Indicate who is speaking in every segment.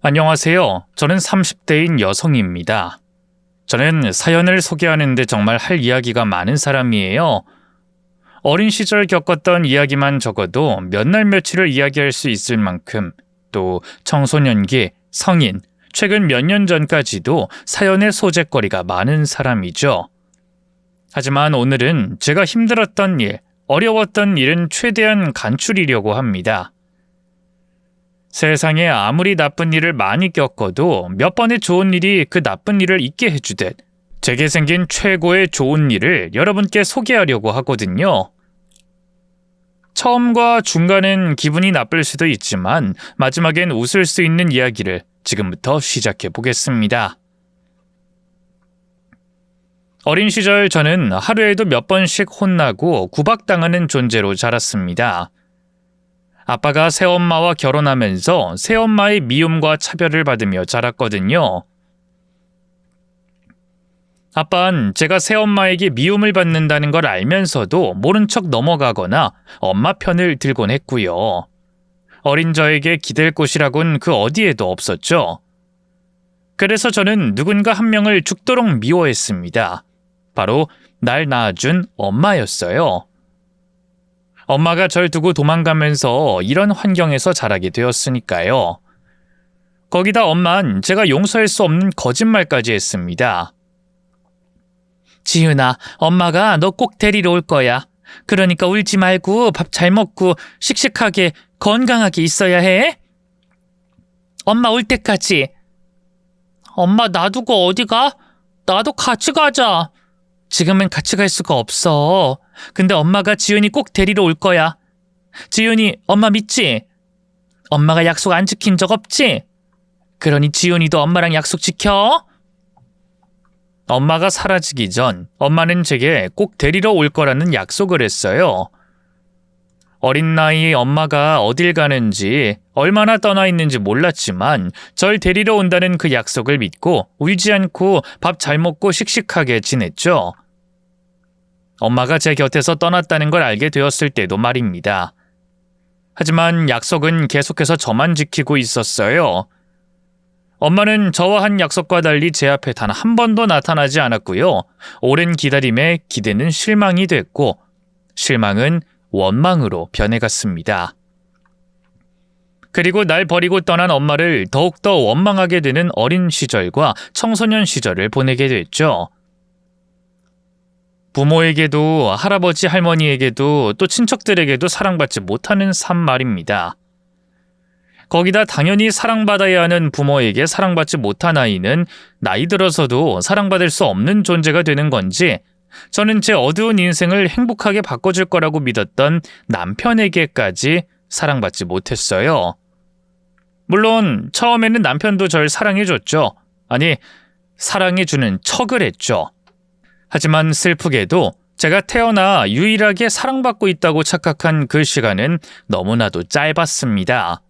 Speaker 1: 안녕하세요. 저는 30대인 여성입니다. 저는 사연을 소개하는데 정말 할 이야기가 많은 사람이에요. 어린 시절 겪었던 이야기만 적어도 몇 날 며칠을 이야기할 수 있을 만큼, 또 청소년기, 성인, 최근 몇 년 전까지도 사연의 소재거리가 많은 사람이죠. 하지만 오늘은 제가 힘들었던 일, 어려웠던 일은 최대한 간추리려고 합니다. 세상에 아무리 나쁜 일을 많이 겪어도 몇 번의 좋은 일이 그 나쁜 일을 잊게 해주듯 제게 생긴 최고의 좋은 일을 여러분께 소개하려고 하거든요. 처음과 중간은 기분이 나쁠 수도 있지만 마지막엔 웃을 수 있는 이야기를 지금부터 시작해 보겠습니다. 어린 시절 저는 하루에도 몇 번씩 혼나고 구박당하는 존재로 자랐습니다. 아빠가 새엄마와 결혼하면서 새엄마의 미움과 차별을 받으며 자랐거든요. 아빠는 제가 새엄마에게 미움을 받는다는 걸 알면서도 모른 척 넘어가거나 엄마 편을 들곤 했고요. 어린 저에게 기댈 곳이라곤 그 어디에도 없었죠. 그래서 저는 누군가 한 명을 죽도록 미워했습니다. 바로 날 낳아준 엄마였어요. 엄마가 절 두고 도망가면서 이런 환경에서 자라게 되었으니까요. 거기다 엄마는 제가 용서할 수 없는 거짓말까지 했습니다. 지은아, 엄마가 너 꼭 데리러 올 거야. 그러니까 울지 말고 밥 잘 먹고 씩씩하게 건강하게 있어야 해. 엄마 올 때까지. 엄마 놔두고 어디 가? 나도 같이 가자. 지금은 같이 갈 수가 없어. 근데 엄마가 지은이 꼭 데리러 올 거야. 지은이 엄마 믿지? 엄마가 약속 안 지킨 적 없지? 그러니 지은이도 엄마랑 약속 지켜. 엄마가 사라지기 전 엄마는 제게 꼭 데리러 올 거라는 약속을 했어요. 어린 나이에 엄마가 어딜 가는지 얼마나 떠나 있는지 몰랐지만 절 데리러 온다는 그 약속을 믿고 울지 않고 밥 잘 먹고 씩씩하게 지냈죠. 엄마가 제 곁에서 떠났다는 걸 알게 되었을 때도 말입니다. 하지만 약속은 계속해서 저만 지키고 있었어요. 엄마는 저와 한 약속과 달리 제 앞에 단 한 번도 나타나지 않았고요. 오랜 기다림에 기대는 실망이 됐고 실망은 원망으로 변해갔습니다. 그리고 날 버리고 떠난 엄마를 더욱더 원망하게 되는 어린 시절과 청소년 시절을 보내게 됐죠. 부모에게도 할아버지 할머니에게도 또 친척들에게도 사랑받지 못하는 삶 말입니다. 거기다 당연히 사랑받아야 하는 부모에게 사랑받지 못한 아이는 나이 들어서도 사랑받을 수 없는 존재가 되는 건지 저는 제 어두운 인생을 행복하게 바꿔줄 거라고 믿었던 남편에게까지 사랑받지 못했어요. 물론 처음에는 남편도 절 사랑해줬죠. 아니, 사랑해주는 척을 했죠. 하지만 슬프게도 제가 태어나 유일하게 사랑받고 있다고 착각한 그 시간은 너무나도 짧았습니다.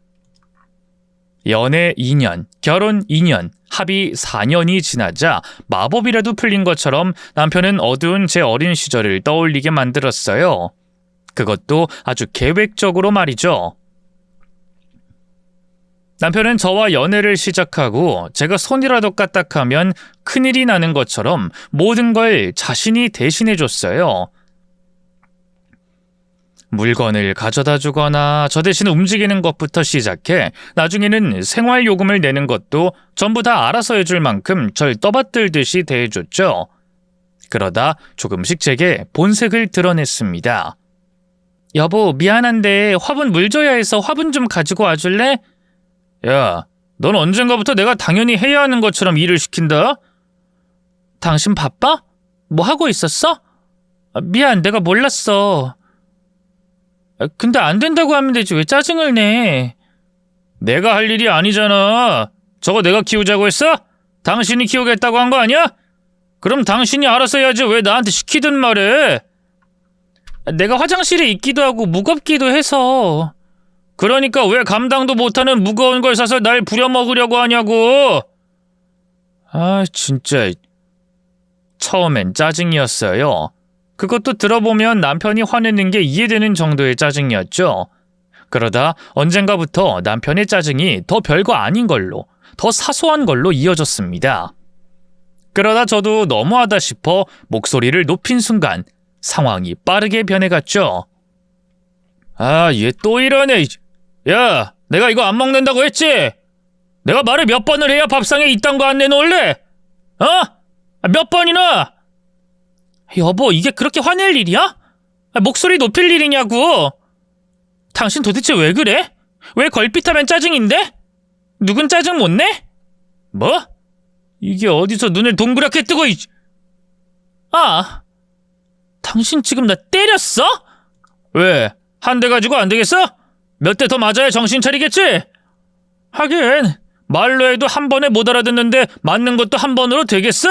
Speaker 1: 연애 2년, 결혼 2년, 합의 4년이 지나자 마법이라도 풀린 것처럼 남편은 어두운 제 어린 시절을 떠올리게 만들었어요. 그것도 아주 계획적으로 말이죠. 남편은 저와 연애를 시작하고 제가 손이라도 까딱하면 큰일이 나는 것처럼 모든 걸 자신이 대신해줬어요. 물건을 가져다 주거나 저 대신 움직이는 것부터 시작해 나중에는 생활요금을 내는 것도 전부 다 알아서 해줄 만큼 절 떠받들듯이 대해줬죠. 그러다 조금씩 제게 본색을 드러냈습니다. 여보, 미안한데 화분 물 줘야 해서 화분 좀 가지고 와줄래? 야, 넌 언젠가부터 내가 당연히 해야 하는 것처럼 일을 시킨다? 당신 바빠? 뭐 하고 있었어? 미안, 내가 몰랐어. 근데 안 된다고 하면 되지 왜 짜증을 내? 내가 할 일이 아니잖아. 저거 내가 키우자고 했어? 당신이 키우겠다고 한 거 아니야? 그럼 당신이 알아서 해야지 왜 나한테 시키든 말해. 내가 화장실에 있기도 하고 무겁기도 해서. 그러니까 왜 감당도 못하는 무거운 걸 사서 날 부려먹으려고 하냐고. 아, 진짜. 처음엔 짜증이었어요. 그것도 들어보면 남편이 화내는 게 이해되는 정도의 짜증이었죠. 그러다 언젠가부터 남편의 짜증이 더 별거 아닌 걸로 더 사소한 걸로 이어졌습니다. 그러다 저도 너무하다 싶어 목소리를 높인 순간 상황이 빠르게 변해갔죠. 아, 얘 또 이러네. 야, 내가 이거 안 먹는다고 했지? 내가 말을 몇 번을 해야 밥상에 이딴 거 안 내놓을래? 몇 번이나? 여보, 이게 그렇게 화낼 일이야? 목소리 높일 일이냐고. 당신 도대체 왜 그래? 왜 걸핏하면 짜증인데? 누군 짜증 못 내? 뭐? 이게 어디서 눈을 동그랗게 뜨고 당신 지금 나 때렸어? 왜? 한 대 가지고 안 되겠어? 몇 대 더 맞아야 정신 차리겠지? 하긴 말로 해도 한 번에 못 알아듣는데 맞는 것도 한 번으로 되겠어?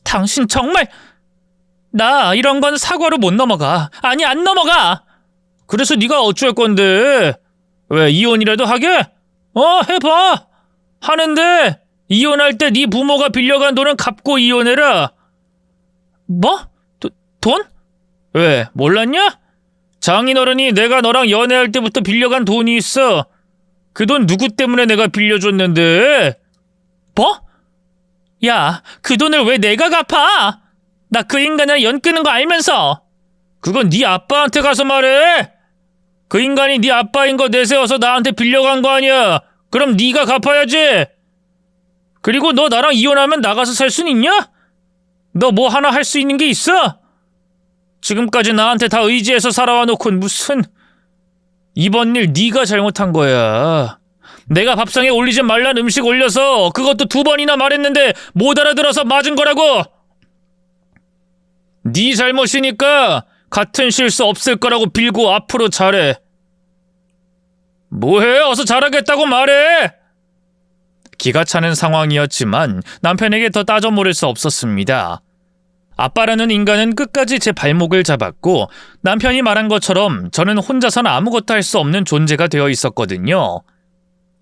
Speaker 1: 당신 정말... 나 이런 건 사과로 못 넘어가. 아니, 안 넘어가. 그래서 네가 어쩔 건데? 왜, 이혼이라도 하게? 해봐. 하는데 이혼할 때 네 부모가 빌려간 돈은 갚고 이혼해라. 뭐? 돈? 왜, 몰랐냐? 장인어른이 내가 너랑 연애할 때부터 빌려간 돈이 있어. 그 돈 누구 때문에 내가 빌려줬는데? 뭐? 야, 그 돈을 왜 내가 갚아? 나 그 인간이랑 연 끄는 거 알면서. 그건 네 아빠한테 가서 말해. 그 인간이 네 아빠인 거 내세워서 나한테 빌려간 거 아니야. 그럼 네가 갚아야지. 그리고 너 나랑 이혼하면 나가서 살 순 있냐? 너 뭐 하나 할 수 있는 게 있어? 지금까지 나한테 다 의지해서 살아와 놓고 무슨... 이번 일 네가 잘못한 거야. 내가 밥상에 올리지 말란 음식 올려서 그것도 2번이나 말했는데 못 알아들어서 맞은 거라고. 네 잘못이니까 같은 실수 없을 거라고 빌고 앞으로 잘해. 뭐해? 어서 잘하겠다고 말해. 기가 차는 상황이었지만 남편에게 더 따져 물을 수 없었습니다. 아빠라는 인간은 끝까지 제 발목을 잡았고 남편이 말한 것처럼 저는 혼자선 아무것도 할 수 없는 존재가 되어 있었거든요.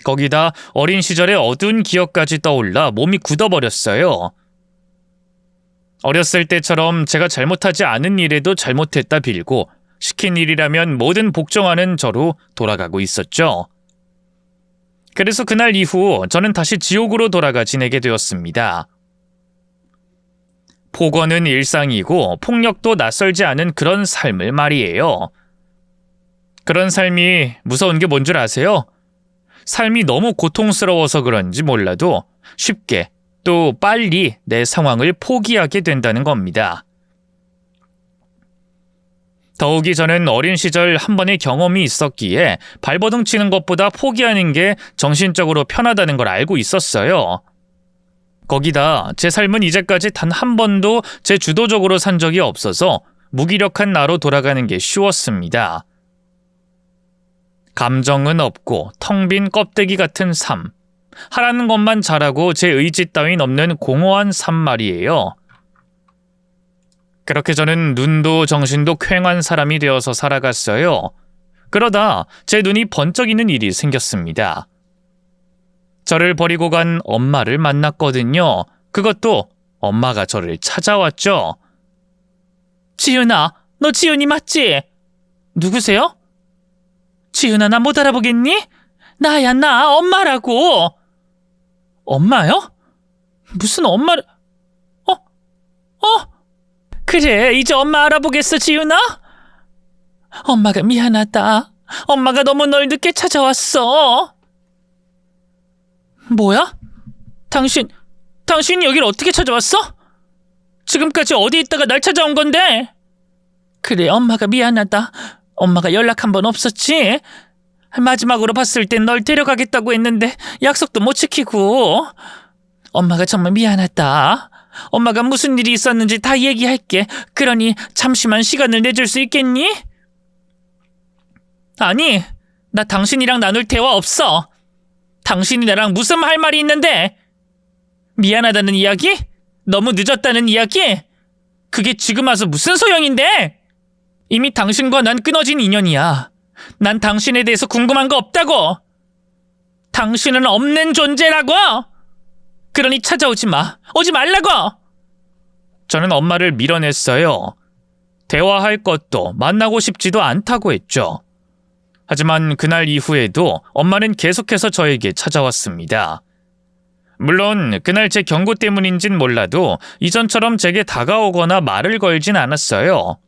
Speaker 1: 거기다 어린 시절의 어두운 기억까지 떠올라 몸이 굳어버렸어요. 어렸을 때처럼 제가 잘못하지 않은 일에도 잘못했다 빌고 시킨 일이라면 뭐든 복종하는 저로 돌아가고 있었죠. 그래서 그날 이후 저는 다시 지옥으로 돌아가 지내게 되었습니다. 폭언은 일상이고 폭력도 낯설지 않은 그런 삶을 말이에요. 그런 삶이 무서운 게 뭔 줄 아세요? 삶이 너무 고통스러워서 그런지 몰라도 쉽게 또 빨리 내 상황을 포기하게 된다는 겁니다. 더욱이 저는 어린 시절 한 번의 경험이 있었기에 발버둥 치는 것보다 포기하는 게 정신적으로 편하다는 걸 알고 있었어요. 거기다 제 삶은 이제까지 단 한 번도 제 주도적으로 산 적이 없어서 무기력한 나로 돌아가는 게 쉬웠습니다. 감정은 없고 텅 빈 껍데기 같은 삶. 하라는 것만 잘하고 제 의지 따윈 없는 공허한 삶 말이에요. 그렇게 저는 눈도 정신도 퀭한 사람이 되어서 살아갔어요. 그러다 제 눈이 번쩍이는 일이 생겼습니다. 저를 버리고 간 엄마를 만났거든요. 그것도 엄마가 저를 찾아왔죠. 지윤아, 너 지윤이 맞지? 누구세요? 지윤아, 나 못 알아보겠니? 나야, 나 엄마라고. 엄마요? 무슨 엄마를... 그래, 이제 엄마 알아보겠어, 지윤아? 엄마가 미안하다. 엄마가 너무 널 늦게 찾아왔어. 뭐야? 당신이 여길 어떻게 찾아왔어? 지금까지 어디 있다가 날 찾아온 건데? 그래, 엄마가 미안하다. 엄마가 연락 한 번 없었지? 마지막으로 봤을 땐 널 데려가겠다고 했는데 약속도 못 지키고. 엄마가 정말 미안하다. 엄마가 무슨 일이 있었는지 다 얘기할게. 그러니 잠시만 시간을 내줄 수 있겠니? 아니, 나 당신이랑 나눌 대화 없어. 당신이 나랑 무슨 할 말이 있는데? 미안하다는 이야기? 너무 늦었다는 이야기? 그게 지금 와서 무슨 소용인데? 이미 당신과 난 끊어진 인연이야. 난 당신에 대해서 궁금한 거 없다고. 당신은 없는 존재라고. 그러니 찾아오지 마. 오지 말라고. 저는 엄마를 밀어냈어요. 대화할 것도 만나고 싶지도 않다고 했죠. 하지만 그날 이후에도 엄마는 계속해서 저에게 찾아왔습니다. 물론 그날 제 경고 때문인진 몰라도 이전처럼 제게 다가오거나 말을 걸진 않았어요.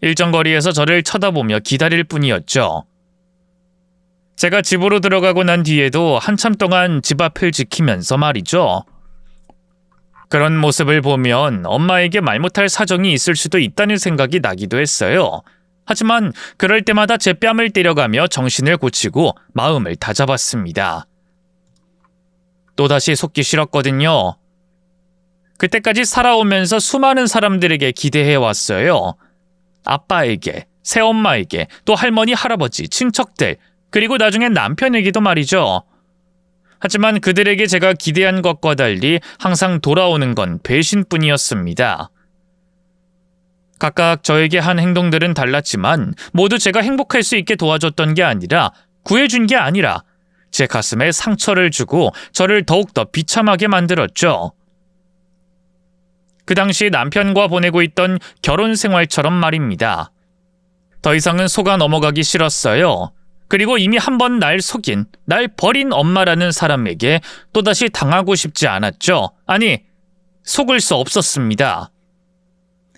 Speaker 1: 일정 거리에서 저를 쳐다보며 기다릴 뿐이었죠. 제가 집으로 들어가고 난 뒤에도 한참 동안 집 앞을 지키면서 말이죠. 그런 모습을 보면 엄마에게 말 못할 사정이 있을 수도 있다는 생각이 나기도 했어요. 하지만 그럴 때마다 제 뺨을 때려가며 정신을 고치고 마음을 다잡았습니다. 또다시 속기 싫었거든요. 그때까지 살아오면서 수많은 사람들에게 기대해왔어요. 아빠에게, 새엄마에게, 또 할머니, 할아버지, 친척들, 그리고 나중엔 남편에게도 말이죠. 하지만 그들에게 제가 기대한 것과 달리 항상 돌아오는 건 배신뿐이었습니다. 각각 저에게 한 행동들은 달랐지만 모두 제가 행복할 수 있게 도와줬던 게 아니라, 구해준 게 아니라 제 가슴에 상처를 주고 저를 더욱더 비참하게 만들었죠. 그 당시 남편과 보내고 있던 결혼 생활처럼 말입니다. 더 이상은 속아 넘어가기 싫었어요. 그리고 이미 한 번 날 속인, 날 버린 엄마라는 사람에게 또다시 당하고 싶지 않았죠. 아니, 속을 수 없었습니다.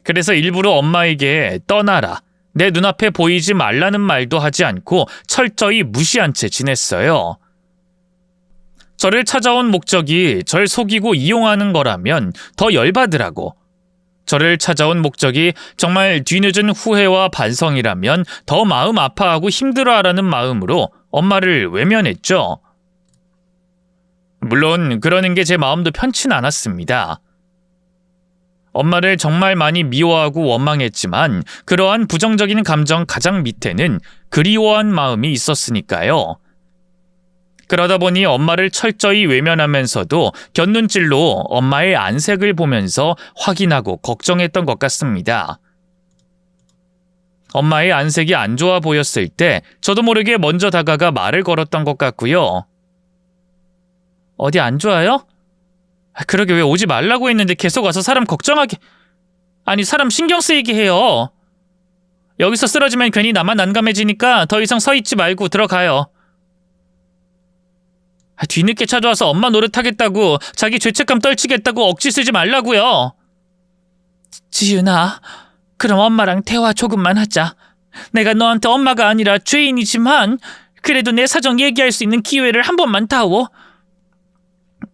Speaker 1: 그래서 일부러 엄마에게 떠나라, 내 눈앞에 보이지 말라는 말도 하지 않고 철저히 무시한 채 지냈어요. 저를 찾아온 목적이 절 속이고 이용하는 거라면 더 열받으라고, 저를 찾아온 목적이 정말 뒤늦은 후회와 반성이라면 더 마음 아파하고 힘들어하라는 마음으로 엄마를 외면했죠. 물론 그러는 게 제 마음도 편치 않았습니다. 엄마를 정말 많이 미워하고 원망했지만 그러한 부정적인 감정 가장 밑에는 그리워한 마음이 있었으니까요. 그러다 보니 엄마를 철저히 외면하면서도 곁눈질로 엄마의 안색을 보면서 확인하고 걱정했던 것 같습니다. 엄마의 안색이 안 좋아 보였을 때 저도 모르게 먼저 다가가 말을 걸었던 것 같고요. 어디 안 좋아요? 그러게 왜 오지 말라고 했는데 계속 와서 사람 걱정하게, 아니 사람 신경 쓰이게 해요. 여기서 쓰러지면 괜히 나만 난감해지니까 더 이상 서 있지 말고 들어가요. 뒤늦게 찾아와서 엄마 노릇하겠다고, 자기 죄책감 떨치겠다고 억지 쓰지 말라고요. 지윤아, 그럼 엄마랑 대화 조금만 하자. 내가 너한테 엄마가 아니라 죄인이지만 그래도 내 사정 얘기할 수 있는 기회를 한 번만 다오.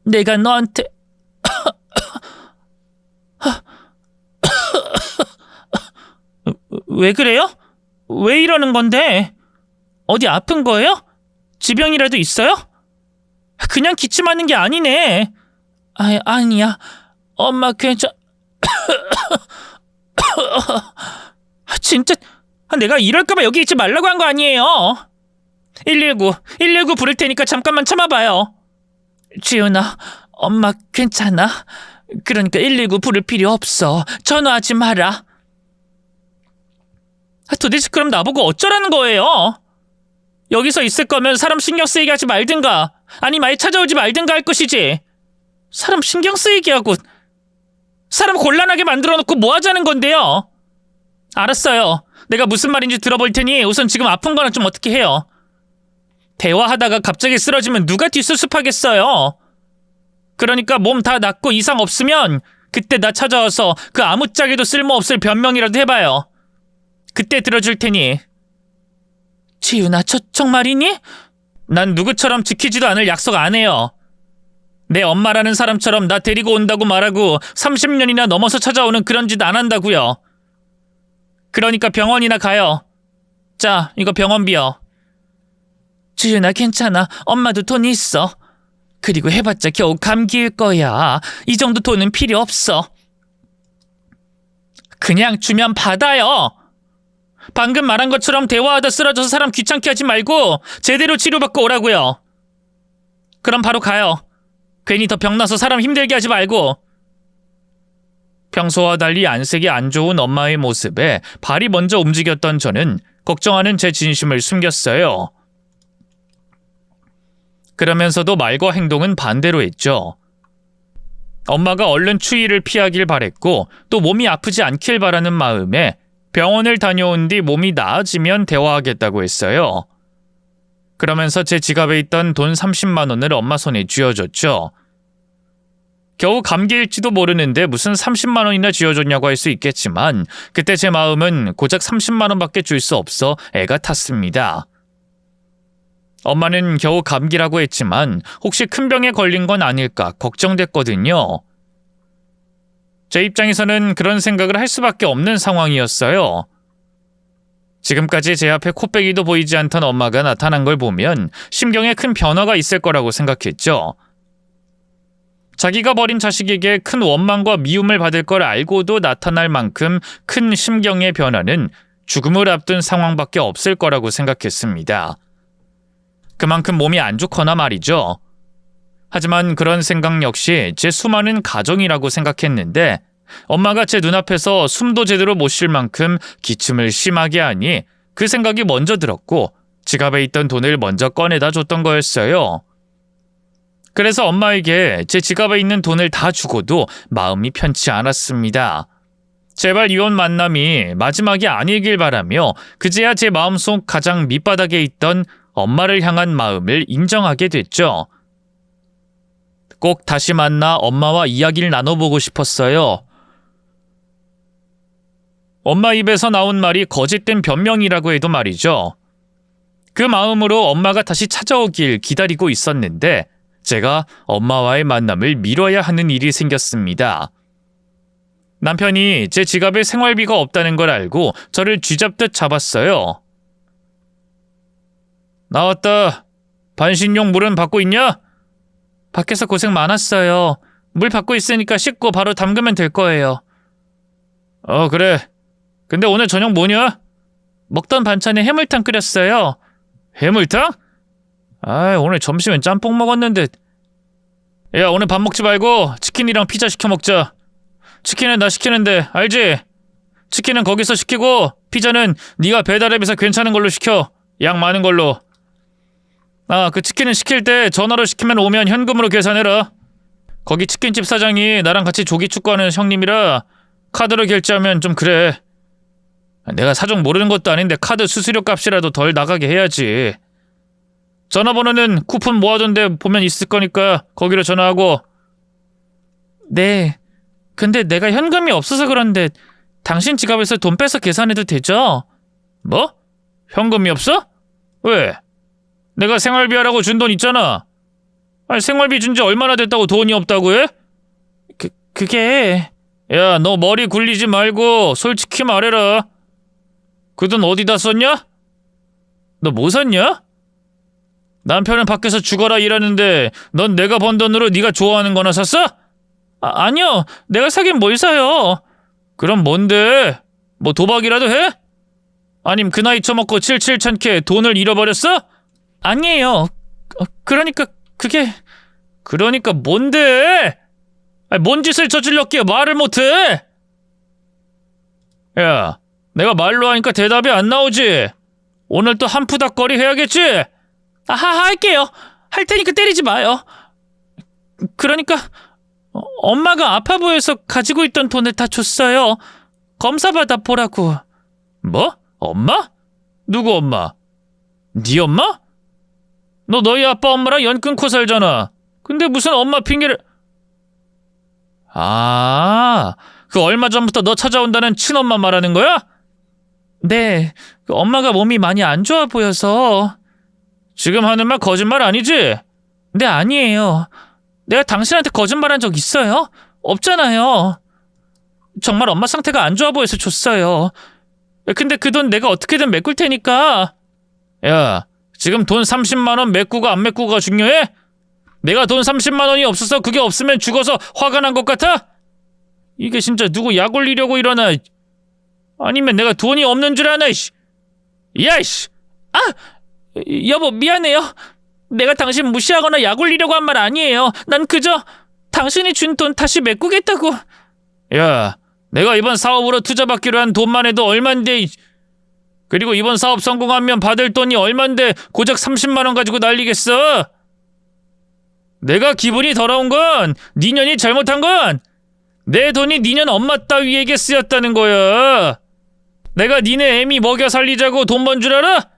Speaker 1: 내가 너한테 왜 그래요? 왜 이러는 건데? 어디 아픈 거예요? 지병이라도 있어요? 그냥 기침하는 게 아니네. 아니야. 엄마 괜찮... 진짜 내가 이럴까봐 여기 있지 말라고 한 거 아니에요. 119 부를 테니까 잠깐만 참아봐요. 지훈아, 엄마 괜찮아? 그러니까 119 부를 필요 없어. 전화하지 마라. 도대체 그럼 나보고 어쩌라는 거예요? 여기서 있을 거면 사람 신경 쓰이게 하지 말든가, 아니 말 찾아오지 말든가 할 것이지. 사람 신경 쓰이게 하고 사람 곤란하게 만들어 놓고 뭐 하자는 건데요? 알았어요. 내가 무슨 말인지 들어볼 테니 우선 지금 아픈 거는 좀 어떻게 해요. 대화하다가 갑자기 쓰러지면 누가 뒷수습하겠어요. 그러니까 몸 다 낫고 이상 없으면 그때 나 찾아와서 그 아무짝에도 쓸모없을 변명이라도 해봐요. 그때 들어줄 테니. 지윤아, 정말이니? 난 누구처럼 지키지도 않을 약속 안 해요. 내 엄마라는 사람처럼 나 데리고 온다고 말하고 30년이나 넘어서 찾아오는 그런 짓 안 한다고요. 그러니까 병원이나 가요. 자, 이거 병원비요. 지윤아, 괜찮아. 엄마도 돈 있어. 그리고 해봤자 겨우 감기일 거야. 이 정도 돈은 필요 없어. 그냥 주면 받아요. 방금 말한 것처럼 대화하다 쓰러져서 사람 귀찮게 하지 말고 제대로 치료받고 오라고요. 그럼 바로 가요. 괜히 더 병나서 사람 힘들게 하지 말고. 평소와 달리 안색이 안 좋은 엄마의 모습에 발이 먼저 움직였던 저는 걱정하는 제 진심을 숨겼어요. 그러면서도 말과 행동은 반대로 했죠. 엄마가 얼른 추위를 피하길 바랬고 또 몸이 아프지 않길 바라는 마음에 병원을 다녀온 뒤 몸이 나아지면 대화하겠다고 했어요. 그러면서 제 지갑에 있던 돈 30만 원을 엄마 손에 쥐어줬죠. 겨우 감기일지도 모르는데 무슨 30만 원이나 쥐어줬냐고 할 수 있겠지만 그때 제 마음은 고작 30만 원밖에 줄 수 없어 애가 탔습니다. 엄마는 겨우 감기라고 했지만 혹시 큰 병에 걸린 건 아닐까 걱정됐거든요. 제 입장에서는 그런 생각을 할 수밖에 없는 상황이었어요. 지금까지 제 앞에 코빼기도 보이지 않던 엄마가 나타난 걸 보면 심경에 큰 변화가 있을 거라고 생각했죠. 자기가 버린 자식에게 큰 원망과 미움을 받을 걸 알고도 나타날 만큼 큰 심경의 변화는 죽음을 앞둔 상황밖에 없을 거라고 생각했습니다. 그만큼 몸이 안 좋거나 말이죠. 하지만 그런 생각 역시 제 수많은 가정이라고 생각했는데 엄마가 제 눈앞에서 숨도 제대로 못 쉴 만큼 기침을 심하게 하니 그 생각이 먼저 들었고 지갑에 있던 돈을 먼저 꺼내다 줬던 거였어요. 그래서 엄마에게 제 지갑에 있는 돈을 다 주고도 마음이 편치 않았습니다. 제발 이혼 만남이 마지막이 아니길 바라며 그제야 제 마음속 가장 밑바닥에 있던 엄마를 향한 마음을 인정하게 됐죠. 꼭 다시 만나 엄마와 이야기를 나눠보고 싶었어요. 엄마 입에서 나온 말이 거짓된 변명이라고 해도 말이죠. 그 마음으로 엄마가 다시 찾아오길 기다리고 있었는데 제가 엄마와의 만남을 미뤄야 하는 일이 생겼습니다. 남편이 제 지갑에 생활비가 없다는 걸 알고 저를 쥐잡듯 잡았어요. 나왔다. 반신욕 물은 받고 있냐? 밖에서 고생 많았어요. 물 받고 있으니까 씻고 바로 담그면 될 거예요. 그래. 근데 오늘 저녁 뭐냐? 먹던 반찬에 해물탕 끓였어요. 해물탕? 오늘 점심엔 짬뽕 먹었는데. 야, 오늘 밥 먹지 말고 치킨이랑 피자 시켜 먹자. 치킨은 나 시키는데 알지? 치킨은 거기서 시키고 피자는 네가 배달앱에서 괜찮은 걸로 시켜. 양 많은 걸로. 그 치킨은 시킬 때 전화로 시키면 오면 현금으로 계산해라. 거기 치킨집 사장이 나랑 같이 조기 축구하는 형님이라 카드로 결제하면 좀 그래. 내가 사정 모르는 것도 아닌데 카드 수수료 값이라도 덜 나가게 해야지. 전화번호는 쿠폰 모아둔 데 보면 있을 거니까 거기로 전화하고. 네. 근데 내가 현금이 없어서 그런데 당신 지갑에서 돈 빼서 계산해도 되죠? 뭐? 현금이 없어? 왜? 내가 생활비 하라고 준 돈 있잖아. 생활비 준 지 얼마나 됐다고 돈이 없다고 해? 그게... 야, 너 머리 굴리지 말고 솔직히 말해라. 그 돈 어디다 썼냐? 너 뭐 샀냐? 남편은 밖에서 죽어라 일하는데 넌 내가 번 돈으로 네가 좋아하는 거나 샀어? 아니요. 내가 사긴 뭘 사요. 그럼 뭔데? 뭐 도박이라도 해? 아님 그 나이 처먹고 칠칠찮게 돈을 잃어버렸어? 아니에요. 그러니까 그게... 그러니까 뭔데? 뭔 짓을 저질렀기에 말을 못해? 야, 내가 말로 하니까 대답이 안 나오지? 오늘 또 한푸닥거리 해야겠지? 할게요. 할 테니까 때리지 마요. 그러니까 엄마가 아파 보여서 가지고 있던 돈을 다 줬어요. 검사 받아 보라고. 뭐? 엄마? 누구 엄마? 네 엄마? 너 너희 아빠 엄마랑 연 끊고 살잖아. 근데 무슨 엄마 핑계를... 그 얼마 전부터 너 찾아온다는 친엄마 말하는 거야? 네, 엄마가 몸이 많이 안 좋아 보여서... 지금 하는 말 거짓말 아니지? 네, 아니에요. 내가 당신한테 거짓말한 적 있어요? 없잖아요. 정말 엄마 상태가 안 좋아 보여서 줬어요. 근데 그 돈 내가 어떻게든 메꿀 테니까. 야, 지금 돈 30만 원 메꾸고 안 메꾸고가 중요해? 내가 돈 30만 원이 없어서 그게 없으면 죽어서 화가 난 것 같아? 이게 진짜 누구 약 올리려고 이러나? 아니면 내가 돈이 없는 줄 아나? 야, 이씨! 여보, 미안해요. 내가 당신 무시하거나 약 올리려고 한 말 아니에요. 난 그저 당신이 준 돈 다시 메꾸겠다고. 야, 내가 이번 사업으로 투자받기로 한 돈만 해도 얼만데. 그리고 이번 사업 성공하면 받을 돈이 얼만데 고작 30만 원 가지고 난리겠어. 내가 기분이 더러운 건 니년이 잘못한 건 내 돈이 니년 엄마 따위에게 쓰였다는 거야. 내가 니네 애미 먹여 살리자고 돈 번 줄 알아?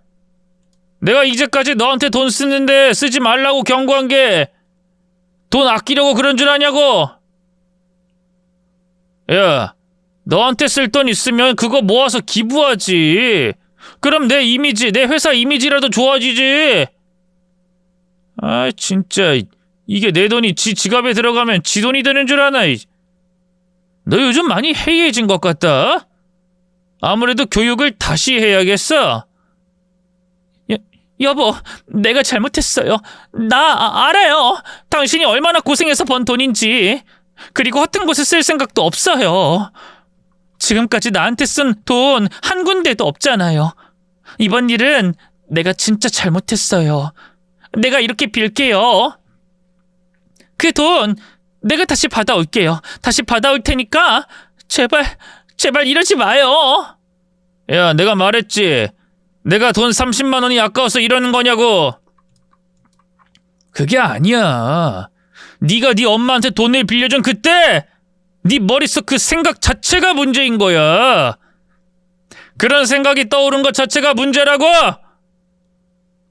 Speaker 1: 내가 이제까지 너한테 돈 쓰는데 쓰지 말라고 경고한 게 돈 아끼려고 그런 줄 아냐고. 야, 너한테 쓸 돈 있으면 그거 모아서 기부하지. 그럼 내 이미지, 내 회사 이미지라도 좋아지지. 아, 진짜 이게 내 돈이 지 지갑에 들어가면 지 돈이 되는 줄 아나. 너 요즘 많이 해이해진 것 같다. 아무래도 교육을 다시 해야겠어. 여보, 내가 잘못했어요. 나 알아요. 당신이 얼마나 고생해서 번 돈인지. 그리고 허튼 곳에 쓸 생각도 없어요. 지금까지 나한테 쓴 돈 한 군데도 없잖아요. 이번 일은 내가 진짜 잘못했어요. 내가 이렇게 빌게요. 그 돈 내가 다시 받아올게요. 다시 받아올 테니까 제발 이러지 마요. 야, 내가 말했지. 내가 돈 30만 원이 아까워서 이러는 거냐고. 그게 아니야. 네가 네 엄마한테 돈을 빌려준 그때 네 머릿속 그 생각 자체가 문제인 거야. 그런 생각이 떠오른 것 자체가 문제라고.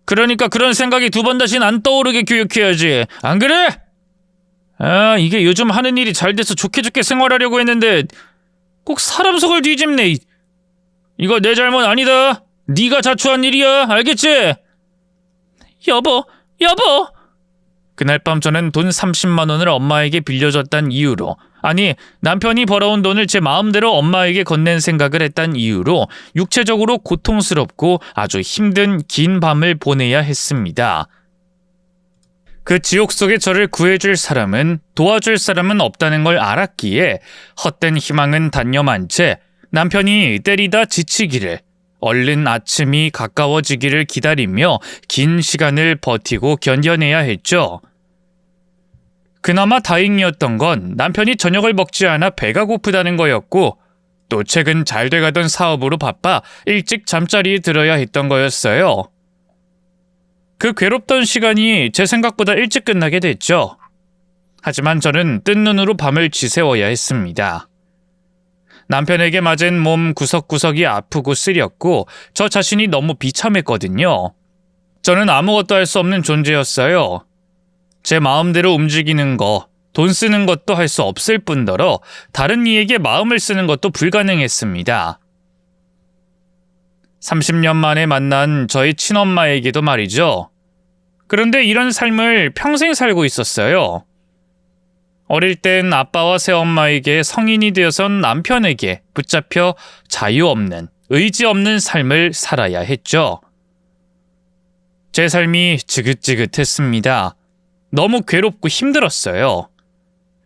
Speaker 1: 그러니까 그런 생각이 두 번 다시는 안 떠오르게 교육해야지. 안 그래? 아, 이게 요즘 하는 일이 잘 돼서 좋게 생활하려고 했는데 꼭 사람 속을 뒤집네. 이거 내 잘못 아니다. 네가 자초한 일이야. 알겠지? 여보. 그날 밤 저는 돈 30만 원을 엄마에게 빌려줬단 이유로, 아니 남편이 벌어온 돈을 제 마음대로 엄마에게 건넨 생각을 했단 이유로 육체적으로 고통스럽고 아주 힘든 긴 밤을 보내야 했습니다. 그 지옥 속에 저를 구해줄 사람은, 도와줄 사람은 없다는 걸 알았기에 헛된 희망은 단념한 채 남편이 때리다 지치기를, 얼른 아침이 가까워지기를 기다리며 긴 시간을 버티고 견뎌내야 했죠. 그나마 다행이었던 건 남편이 저녁을 먹지 않아 배가 고프다는 거였고, 또 최근 잘 돼가던 사업으로 바빠 일찍 잠자리에 들어야 했던 거였어요. 그 괴롭던 시간이 제 생각보다 일찍 끝나게 됐죠. 하지만 저는 뜬 눈으로 밤을 지새워야 했습니다. 남편에게 맞은 몸 구석구석이 아프고 쓰렸고 저 자신이 너무 비참했거든요. 저는 아무것도 할 수 없는 존재였어요. 제 마음대로 움직이는 거, 돈 쓰는 것도 할 수 없을 뿐더러 다른 이에게 마음을 쓰는 것도 불가능했습니다. 30년 만에 만난 저희 친엄마에게도 말이죠. 그런데 이런 삶을 평생 살고 있었어요. 어릴 땐 아빠와 새엄마에게, 성인이 되어선 남편에게 붙잡혀 자유 없는, 의지 없는 삶을 살아야 했죠. 제 삶이 지긋지긋했습니다. 너무 괴롭고 힘들었어요.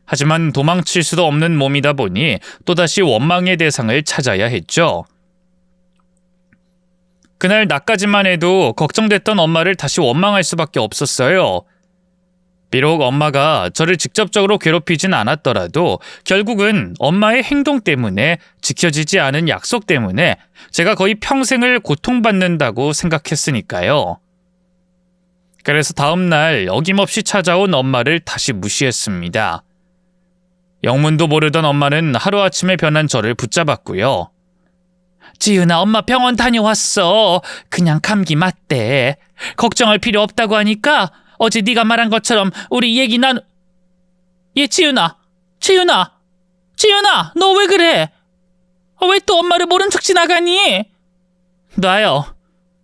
Speaker 1: 하지만 도망칠 수도 없는 몸이다 보니 또다시 원망의 대상을 찾아야 했죠. 그날 낮까지만 해도 걱정됐던 엄마를 다시 원망할 수밖에 없었어요. 비록 엄마가 저를 직접적으로 괴롭히진 않았더라도 결국은 엄마의 행동 때문에, 지켜지지 않은 약속 때문에 제가 거의 평생을 고통받는다고 생각했으니까요. 그래서 다음날 어김없이 찾아온 엄마를 다시 무시했습니다. 영문도 모르던 엄마는 하루아침에 변한 저를 붙잡았고요. 지은아, 엄마 병원 다녀왔어. 그냥 감기 맞대. 걱정할 필요 없다고 하니까 어제 네가 말한 것처럼 우리 얘기 지은아, 너 왜 그래? 왜 또 엄마를 모른 척 지나가니? 놔요.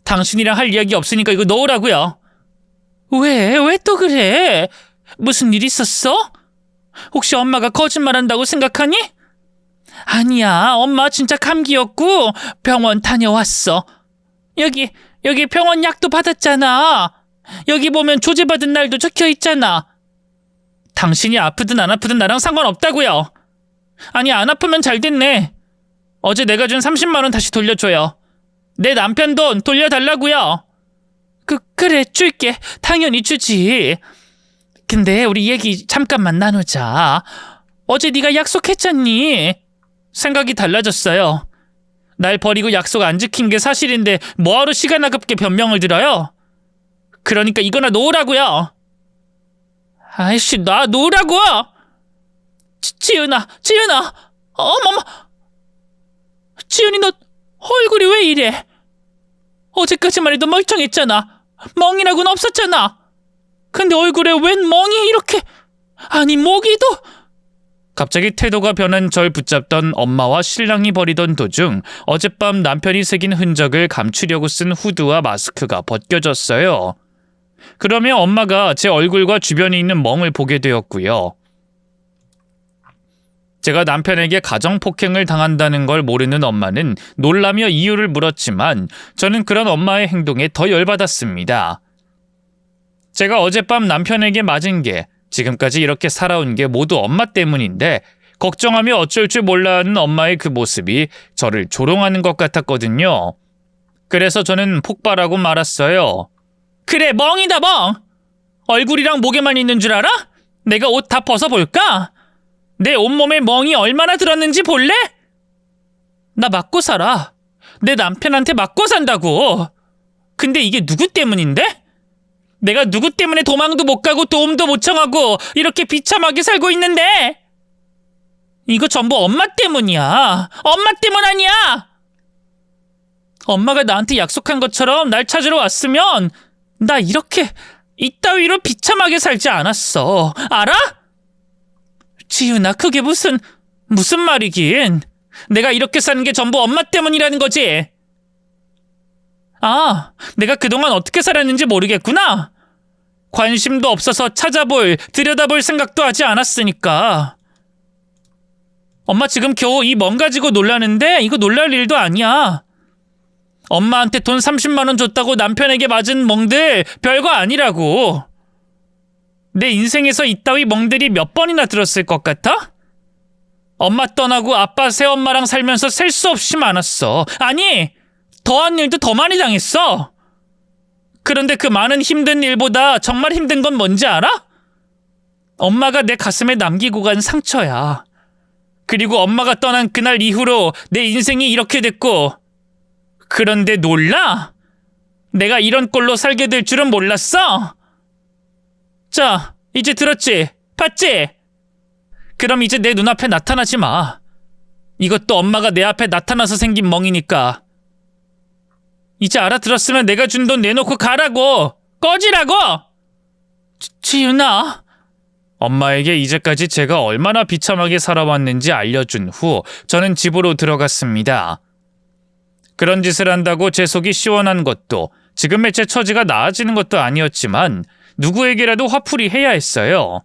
Speaker 1: 당신이랑 할 이야기 없으니까 이거 놓으라고요. 왜 또 그래? 무슨 일 있었어? 혹시 엄마가 거짓말한다고 생각하니? 아니야, 엄마 진짜 감기였고 병원 다녀왔어. 여기 병원 약도 받았잖아. 여기 보면 조제받은 날도 적혀있잖아. 당신이 아프든 안 아프든 나랑 상관없다고요. 아니, 안 아프면 잘 됐네. 어제 내가 준 30만 원 다시 돌려줘요. 내 남편 돈 돌려달라고요. 그래, 줄게. 당연히 주지. 근데 우리 얘기 잠깐만 나누자. 어제 네가 약속했잖니. 생각이 달라졌어요. 날 버리고 약속 안 지킨 게 사실인데 뭐하러 시간 아깝게 변명을 들어요? 그러니까 이거나 놓으라고요. 아이씨, 나 놓으라고. 지은아, 어머머. 지은이, 너 얼굴이 왜 이래? 어제까지만 해도 멀쩡했잖아. 멍이라고는 없었잖아. 근데 얼굴에 웬 멍이 이렇게... 아니, 모기도... 갑자기 태도가 변한 절 붙잡던 엄마와 신랑이 벌이던 도중 어젯밤 남편이 새긴 흔적을 감추려고 쓴 후드와 마스크가 벗겨졌어요. 그러며 엄마가 제 얼굴과 주변에 있는 멍을 보게 되었고요. 제가 남편에게 가정폭행을 당한다는 걸 모르는 엄마는 놀라며 이유를 물었지만 저는 그런 엄마의 행동에 더 열받았습니다. 제가 어젯밤 남편에게 맞은 게 지금까지 이렇게 살아온 게 모두 엄마 때문인데 걱정하며 어쩔 줄 몰라 하는 엄마의 그 모습이 저를 조롱하는 것 같았거든요. 그래서 저는 폭발하고 말았어요. 그래, 멍이다, 멍! 얼굴이랑 목에만 있는 줄 알아? 내가 옷 다 벗어볼까? 내 온몸에 멍이 얼마나 들었는지 볼래? 나 맞고 살아. 내 남편한테 맞고 산다고. 근데 이게 누구 때문인데? 내가 누구 때문에 도망도 못 가고 도움도 못 청하고 이렇게 비참하게 살고 있는데? 이거 전부 엄마 때문이야. 엄마 때문 아니야! 엄마가 나한테 약속한 것처럼 날 찾으러 왔으면 나 이렇게 이따위로 비참하게 살지 않았어. 알아? 지윤아, 그게 무슨 말이긴. 내가 이렇게 사는 게 전부 엄마 때문이라는 거지. 아, 내가 그동안 어떻게 살았는지 모르겠구나. 관심도 없어서 들여다볼 생각도 하지 않았으니까. 엄마 지금 겨우 이 멍 가지고 놀라는데 이거 놀랄 일도 아니야. 엄마한테 돈 30만 원 줬다고 남편에게 맞은 멍들 별거 아니라고. 내 인생에서 이따위 멍들이 몇 번이나 들었을 것 같아? 엄마 떠나고 아빠 새엄마랑 살면서 셀 수 없이 많았어. 아니, 더한 일도 더 많이 당했어. 그런데 그 많은 힘든 일보다 정말 힘든 건 뭔지 알아? 엄마가 내 가슴에 남기고 간 상처야. 그리고 엄마가 떠난 그날 이후로 내 인생이 이렇게 됐고. 그런데 놀라? 내가 이런 꼴로 살게 될 줄은 몰랐어? 자, 이제 들었지? 봤지? 그럼 이제 내 눈앞에 나타나지 마. 이것도 엄마가 내 앞에 나타나서 생긴 멍이니까. 이제 알아들었으면 내가 준 돈 내놓고 가라고! 꺼지라고! 지윤아. 엄마에게 이제까지 제가 얼마나 비참하게 살아왔는지 알려준 후 저는 집으로 들어갔습니다. 그런 짓을 한다고 제 속이 시원한 것도 지금의 제 처지가 나아지는 것도 아니었지만 누구에게라도 화풀이 해야 했어요.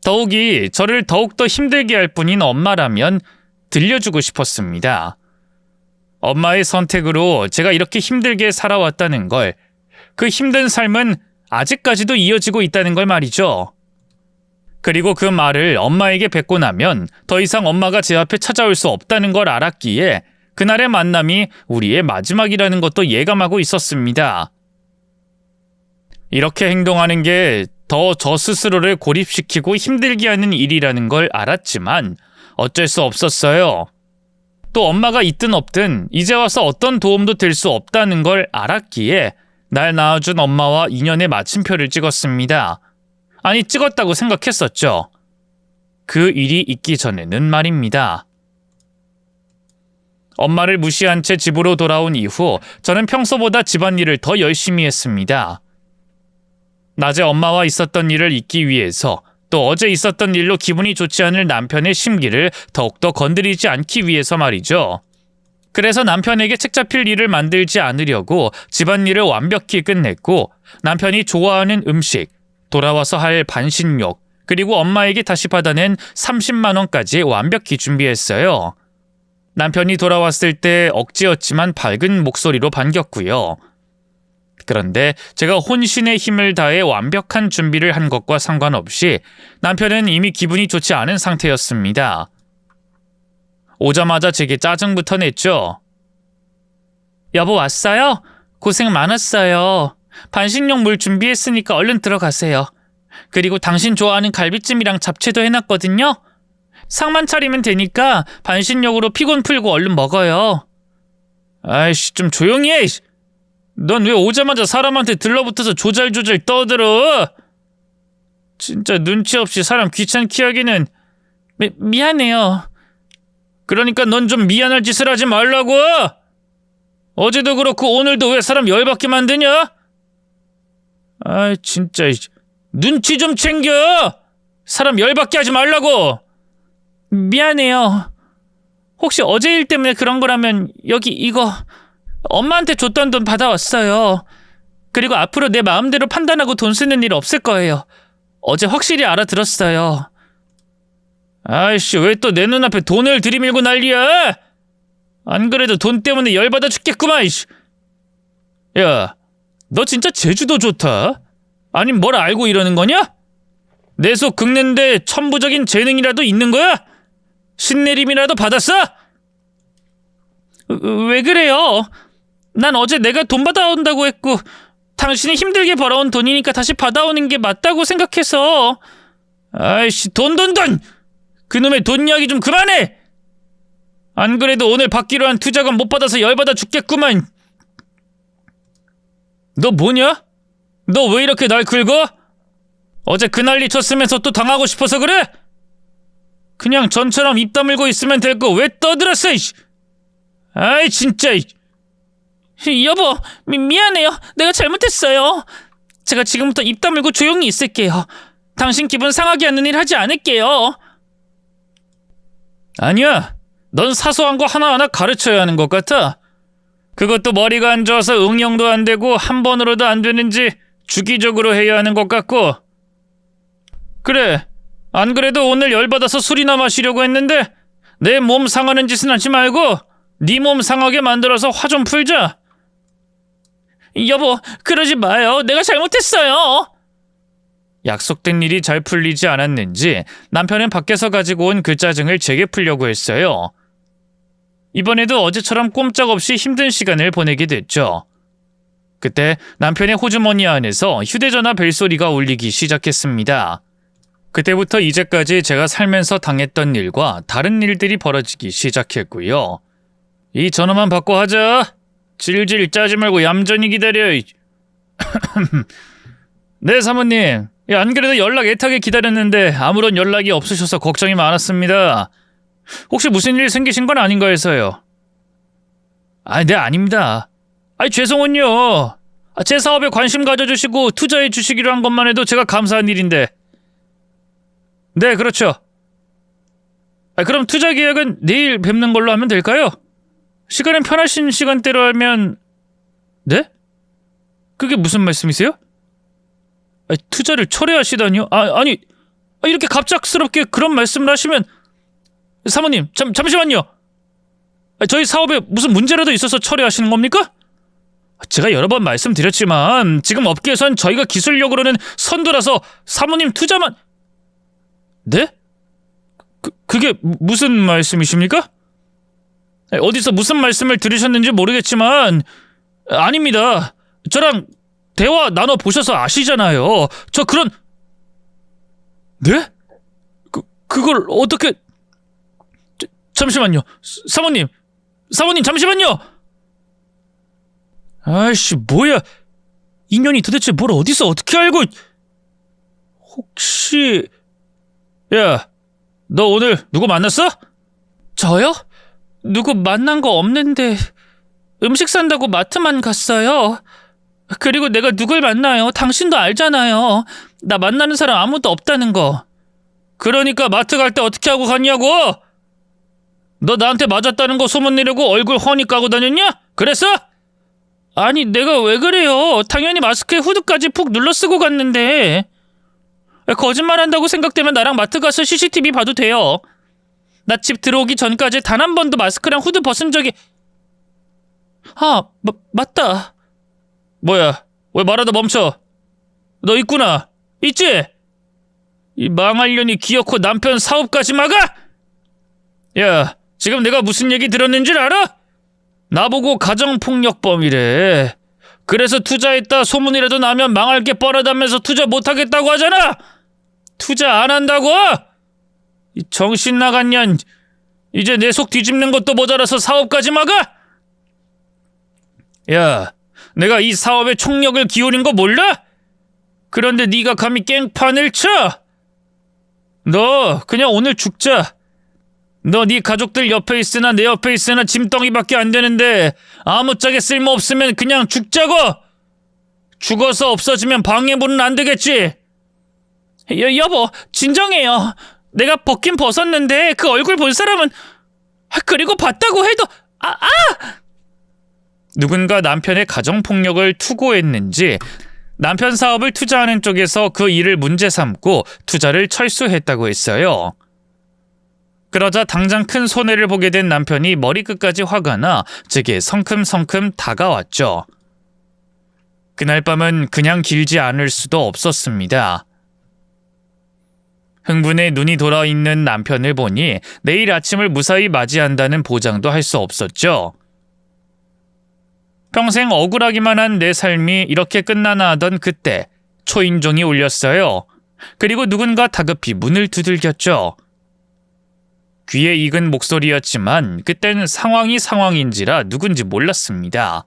Speaker 1: 더욱이 저를 더욱더 힘들게 할 뿐인 엄마라면 들려주고 싶었습니다. 엄마의 선택으로 제가 이렇게 힘들게 살아왔다는 걸, 그 힘든 삶은 아직까지도 이어지고 있다는 걸 말이죠. 그리고 그 말을 엄마에게 뱉고 나면 더 이상 엄마가 제 앞에 찾아올 수 없다는 걸 알았기에 그날의 만남이 우리의 마지막이라는 것도 예감하고 있었습니다. 이렇게 행동하는 게 더 저 스스로를 고립시키고 힘들게 하는 일이라는 걸 알았지만 어쩔 수 없었어요. 또 엄마가 있든 없든 이제 와서 어떤 도움도 될 수 없다는 걸 알았기에 날 낳아준 엄마와 인연의 마침표를 찍었습니다. 아니, 찍었다고 생각했었죠. 그 일이 있기 전에는 말입니다. 엄마를 무시한 채 집으로 돌아온 이후 저는 평소보다 집안일을 더 열심히 했습니다. 낮에 엄마와 있었던 일을 잊기 위해서, 또 어제 있었던 일로 기분이 좋지 않을 남편의 심기를 더욱더 건드리지 않기 위해서 말이죠. 그래서 남편에게 책 잡힐 일을 만들지 않으려고 집안일을 완벽히 끝냈고 남편이 좋아하는 음식, 돌아와서 할 반신욕, 그리고 엄마에게 다시 받아낸 30만 원까지 완벽히 준비했어요. 남편이 돌아왔을 때 억지였지만 밝은 목소리로 반겼고요. 그런데 제가 혼신의 힘을 다해 완벽한 준비를 한 것과 상관없이 남편은 이미 기분이 좋지 않은 상태였습니다. 오자마자 제게 짜증부터 냈죠. 여보, 왔어요? 고생 많았어요. 반신욕 물 준비했으니까 얼른 들어가세요. 그리고 당신 좋아하는 갈비찜이랑 잡채도 해놨거든요. 상만 차리면 되니까 반신욕으로 피곤 풀고 얼른 먹어요. 아이씨, 좀 조용히 해! 넌 왜 오자마자 사람한테 들러붙어서 조잘조잘 떠들어? 진짜 눈치 없이 사람 귀찮게 하기는. 미안해요. 그러니까 넌 좀 미안할 짓을 하지 말라고! 어제도 그렇고 오늘도 왜 사람 열받게 만드냐? 아이, 진짜 눈치 좀 챙겨! 사람 열받게 하지 말라고. 미안해요. 혹시 어제 일 때문에 그런 거라면 여기 이거 엄마한테 줬던 돈 받아왔어요. 그리고 앞으로 내 마음대로 판단하고 돈 쓰는 일 없을 거예요. 어제 확실히 알아들었어요. 아이씨, 왜 또 내 눈앞에 돈을 들이밀고 난리야? 안 그래도 돈 때문에 열받아 죽겠구만. 이씨. 야, 너 진짜 제주도 좋다. 아니 뭘 알고 이러는 거냐? 내 속 긁는데 천부적인 재능이라도 있는 거야? 신내림이라도 받았어? 왜 그래요? 난 어제 내가 돈 받아온다고 했고 당신이 힘들게 벌어온 돈이니까 다시 받아오는 게 맞다고 생각해서. 아이씨, 돈! 그놈의 돈 이야기 좀 그만해! 안 그래도 오늘 받기로 한 투자금 못 받아서 열받아 죽겠구만. 너 뭐냐? 너 왜 이렇게 날 긁어? 어제 그 난리 쳤으면서 또 당하고 싶어서 그래? 그냥 전처럼 입 다물고 있으면 될 거 왜 떠들었어? 이씨. 아이 진짜. 여보, 미안해요. 내가 잘못했어요. 제가 지금부터 입 다물고 조용히 있을게요. 당신 기분 상하게 하는 일 하지 않을게요. 아니야. 넌 사소한 거 하나하나 가르쳐야 하는 것 같아. 그것도 머리가 안 좋아서 응용도 안 되고 한 번으로도 안 되는지 주기적으로 해야 하는 것 같고. 그래, 안 그래도 오늘 열받아서 술이나 마시려고 했는데 내 몸 상하는 짓은 하지 말고 네 몸 상하게 만들어서 화 좀 풀자. 여보, 그러지 마요. 내가 잘못했어요. 약속된 일이 잘 풀리지 않았는지 남편은 밖에서 가지고 온 그 짜증을 제게 풀려고 했어요. 이번에도 어제처럼 꼼짝없이 힘든 시간을 보내게 됐죠. 그때 남편의 호주머니 안에서 휴대전화 벨소리가 울리기 시작했습니다. 그때부터 이제까지 제가 살면서 당했던 일과 다른 일들이 벌어지기 시작했고요. 이 전화만 받고 하자. 질질 짜지 말고 얌전히 기다려. 네, 사모님. 안 그래도 연락 애타게 기다렸는데 아무런 연락이 없으셔서 걱정이 많았습니다. 혹시 무슨 일 생기신 건 아닌가 해서요. 네, 아닙니다. 죄송은요. 제 사업에 관심 가져주시고 투자해 주시기로 한 것만 해도 제가 감사한 일인데. 네, 그렇죠. 그럼 투자 계약은 내일 뵙는 걸로 하면 될까요? 시간은 편하신 시간대로 하면. 네? 그게 무슨 말씀이세요? 투자를 철회하시다니요? 아니, 이렇게 갑작스럽게 그런 말씀을 하시면. 사모님, 잠시만요. 저희 사업에 무슨 문제라도 있어서 철회하시는 겁니까? 제가 여러 번 말씀드렸지만 지금 업계에선 저희가 기술력으로는 선두라서 사모님 투자만. 네? 그게 무슨 말씀이십니까? 어디서 무슨 말씀을 들으셨는지 모르겠지만 아닙니다. 저랑 대화 나눠보셔서 아시잖아요. 저 그런. 네? 그걸 어떻게. 잠시만요. 사모님 잠시만요. 아이씨, 뭐야. 인연이 도대체 뭘 어디서 어떻게 알고. 혹시. 야, 너 오늘 누구 만났어? 저요? 누구 만난 거 없는데 음식 산다고 마트만 갔어요. 그리고 내가 누굴 만나요? 당신도 알잖아요. 나 만나는 사람 아무도 없다는 거. 그러니까 마트 갈 때 어떻게 하고 갔냐고? 너 나한테 맞았다는 거 소문 내려고 얼굴 훤히 까고 다녔냐? 그랬어? 아니, 내가 왜 그래요? 당연히 마스크에 후드까지 푹 눌러 쓰고 갔는데. 거짓말한다고 생각되면 나랑 마트 가서 CCTV 봐도 돼요. 나 집 들어오기 전까지 단 한 번도 마스크랑 후드 벗은 적이. 맞다. 뭐야, 왜 말하다 멈춰? 너 있구나. 있지? 이 망할 년이 기어코 남편 사업까지 막아? 야, 지금 내가 무슨 얘기 들었는 줄 알아? 나보고 가정폭력범이래. 그래서 투자했다 소문이라도 나면 망할 게 뻔하다면서 투자 못하겠다고 하잖아. 투자 안 한다고? 이 정신 나간 년. 이제 내 속 뒤집는 것도 모자라서 사업까지 막아? 야, 내가 이 사업에 총력을 기울인 거 몰라? 그런데 네가 감히 깽판을 쳐? 너 그냥 오늘 죽자. 너 네 가족들 옆에 있으나 내 옆에 있으나 짐덩이밖에 안 되는데 아무짝에 쓸모없으면 그냥 죽자고. 죽어서 없어지면 방해물은 안 되겠지. 여보, 진정해요. 내가 벗긴 벗었는데 그 얼굴 본 사람은 그리고 봤다고 해도 누군가 남편의 가정폭력을 투고했는지 남편 사업을 투자하는 쪽에서 그 일을 문제 삼고 투자를 철수했다고 했어요. 그러자 당장 큰 손해를 보게 된 남편이 머리끝까지 화가 나 제게 성큼성큼 다가왔죠. 그날 밤은 그냥 길지 않을 수도 없었습니다. 흥분에 눈이 돌아있는 남편을 보니 내일 아침을 무사히 맞이한다는 보장도 할 수 없었죠. 평생 억울하기만 한 내 삶이 이렇게 끝나나 하던 그때 초인종이 울렸어요. 그리고 누군가 다급히 문을 두들겼죠. 귀에 익은 목소리였지만 그땐 상황인지라 누군지 몰랐습니다.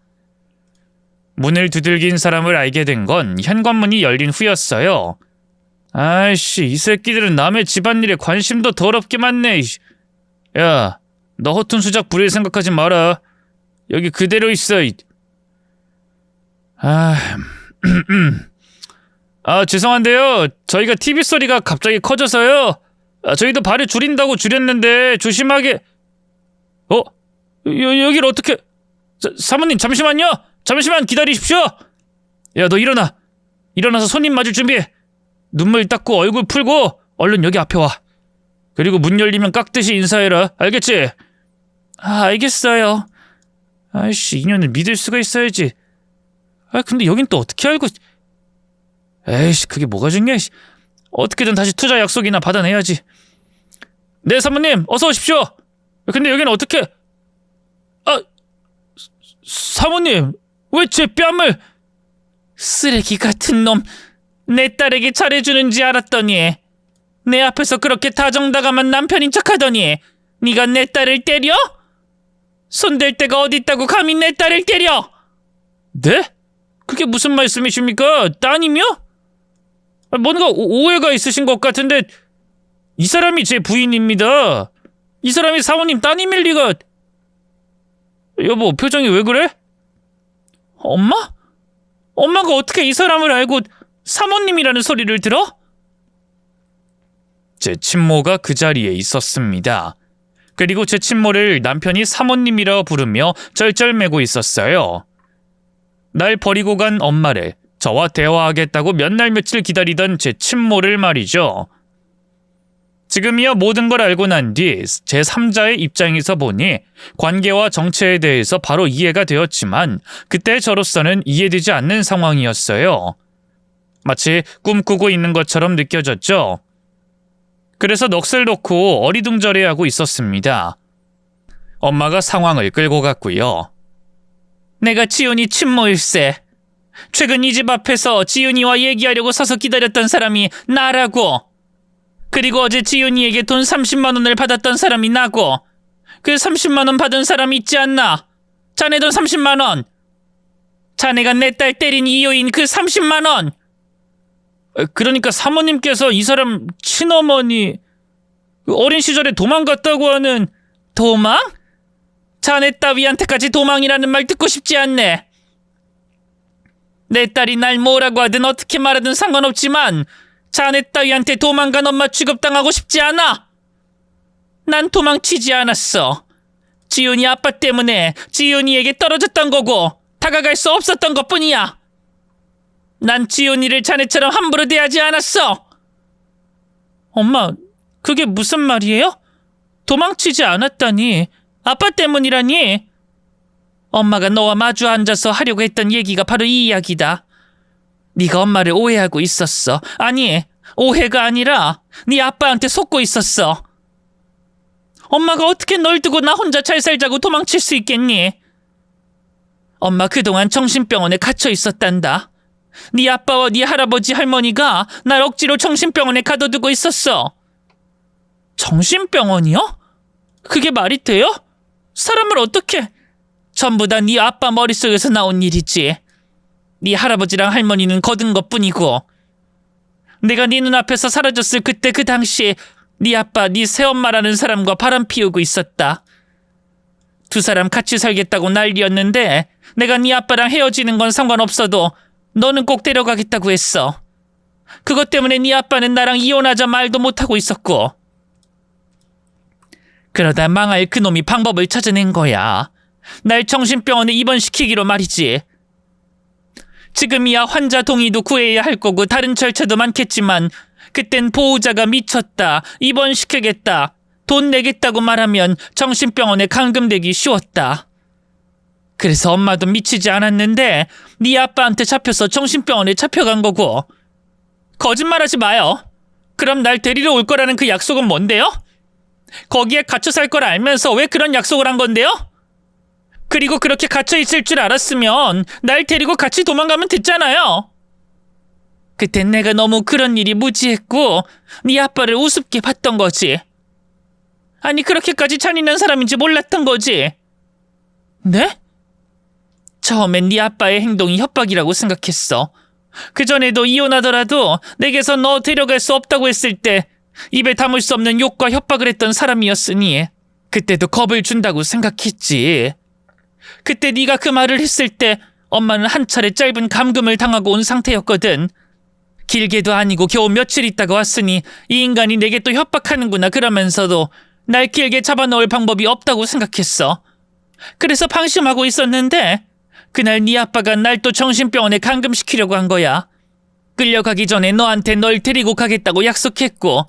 Speaker 1: 문을 두들긴 사람을 알게 된 건 현관문이 열린 후였어요. 아이씨, 이 새끼들은 남의 집안일에 관심도 더럽게 많네. 야, 너 허튼 수작 부릴 생각하지 마라. 여기 그대로 있어. 죄송한데요. 저희가 TV 소리가 갑자기 커져서요. 저희도 발을 줄인다고 줄였는데 조심하게. 여길 어떻게... 사모님, 잠시만요. 잠시만 기다리십시오. 야, 너 일어나. 일어나서 손님 맞을 준비해. 눈물 닦고 얼굴 풀고 얼른 여기 앞에 와. 그리고 문 열리면 깍듯이 인사해라. 알겠지? 알겠어요. 아이씨, 인연을 믿을 수가 있어야지. 근데 여긴 또 어떻게 알고... 에이씨, 그게 뭐가 중요해. 어떻게든 다시 투자 약속이나 받아내야지. 네, 사모님, 어서 오십시오. 근데 여기는 어떻게... 사모님, 왜 제 뺨을... 쓰레기 같은 놈, 내 딸에게 잘해주는지 알았더니 내 앞에서 그렇게 다정다감한 남편인 척하더니 네가 내 딸을 때려? 손댈 데가 어디 있다고 감히 내 딸을 때려? 네? 그게 무슨 말씀이십니까? 따님이요? 뭔가 오해가 있으신 것 같은데 이 사람이 제 부인입니다. 이 사람이 사모님 따님일 리가... 여보, 표정이 왜 그래? 엄마? 엄마가 어떻게 이 사람을 알고 사모님이라는 소리를 들어? 제 친모가 그 자리에 있었습니다. 그리고 제 친모를 남편이 사모님이라 부르며 쩔쩔매고 있었어요. 날 버리고 간 엄마를 저와 대화하겠다고 몇 날 며칠 기다리던 제 친모를 말이죠. 지금이야 모든 걸 알고 난 뒤 제3자의 입장에서 보니 관계와 정체에 대해서 바로 이해가 되었지만 그때 저로서는 이해되지 않는 상황이었어요. 마치 꿈꾸고 있는 것처럼 느껴졌죠. 그래서 넋을 놓고 어리둥절해하고 있었습니다. 엄마가 상황을 끌고 갔고요. 내가 지훈이 친모일세. 최근 이 집 앞에서 지훈이와 얘기하려고 서서 기다렸던 사람이 나라고. 그리고 어제 지훈이에게 돈 30만 원을 받았던 사람이 나고. 그 30만 원 받은 사람이 있지 않나? 자네 돈 30만 원. 자네가 내 딸 때린 이유인 그 30만 원. 그러니까 사모님께서 이 사람 친어머니 어린 시절에 도망갔다고 하는... 도망? 자네 따위한테까지 도망이라는 말 듣고 싶지 않네. 내 딸이 날 뭐라고 하든 어떻게 말하든 상관없지만 자네 따위한테 도망간 엄마 취급당하고 싶지 않아. 난 도망치지 않았어. 지훈이 아빠 때문에 지훈이에게 떨어졌던 거고 다가갈 수 없었던 것뿐이야. 난 지훈이를 자네처럼 함부로 대하지 않았어. 엄마, 그게 무슨 말이에요? 도망치지 않았다니. 아빠 때문이라니. 엄마가 너와 마주 앉아서 하려고 했던 얘기가 바로 이 이야기다. 네가 엄마를 오해하고 있었어. 아니, 오해가 아니라 네 아빠한테 속고 있었어. 엄마가 어떻게 널 두고 나 혼자 잘 살자고 도망칠 수 있겠니? 엄마 그동안 정신병원에 갇혀 있었단다. 네 아빠와 네 할아버지 할머니가 날 억지로 정신병원에 가둬두고 있었어. 정신병원이요? 그게 말이 돼요? 사람을 어떻게... 전부 다 네 아빠 머릿속에서 나온 일이지. 네 할아버지랑 할머니는 거둔 것뿐이고 내가 네 눈앞에서 사라졌을 그때 그 당시에 네 아빠, 네 새엄마라는 사람과 바람 피우고 있었다. 두 사람 같이 살겠다고 난리였는데 내가 네 아빠랑 헤어지는 건 상관없어도 너는 꼭 데려가겠다고 했어. 그것 때문에 네 아빠는 나랑 이혼하자 말도 못하고 있었고. 그러다 망할 그놈이 방법을 찾아낸 거야. 날 정신병원에 입원시키기로 말이지. 지금이야 환자 동의도 구해야 할 거고 다른 절차도 많겠지만 그땐 보호자가 미쳤다, 입원시키겠다, 돈 내겠다고 말하면 정신병원에 감금되기 쉬웠다. 그래서 엄마도 미치지 않았는데 네 아빠한테 잡혀서 정신병원에 잡혀간 거고. 거짓말하지 마요. 그럼 날 데리러 올 거라는 그 약속은 뭔데요? 거기에 갇혀 살 걸 알면서 왜 그런 약속을 한 건데요? 그리고 그렇게 갇혀 있을 줄 알았으면 날 데리고 같이 도망가면 됐잖아요. 그땐 내가 너무 그런 일이 무지했고 네 아빠를 우습게 봤던 거지. 아니 그렇게까지 잔인한 사람인지 몰랐던 거지. 네? 처음엔 네 아빠의 행동이 협박이라고 생각했어. 그전에도 이혼하더라도 내게서 너 데려갈 수 없다고 했을 때 입에 담을 수 없는 욕과 협박을 했던 사람이었으니 그때도 겁을 준다고 생각했지. 그때 네가 그 말을 했을 때 엄마는 한 차례 짧은 감금을 당하고 온 상태였거든. 길게도 아니고 겨우 며칠 있다가 왔으니 이 인간이 내게 또 협박하는구나 그러면서도 날 길게 잡아놓을 방법이 없다고 생각했어. 그래서 방심하고 있었는데 그날 네 아빠가 날 또 정신병원에 감금시키려고 한 거야. 끌려가기 전에 너한테 널 데리고 가겠다고 약속했고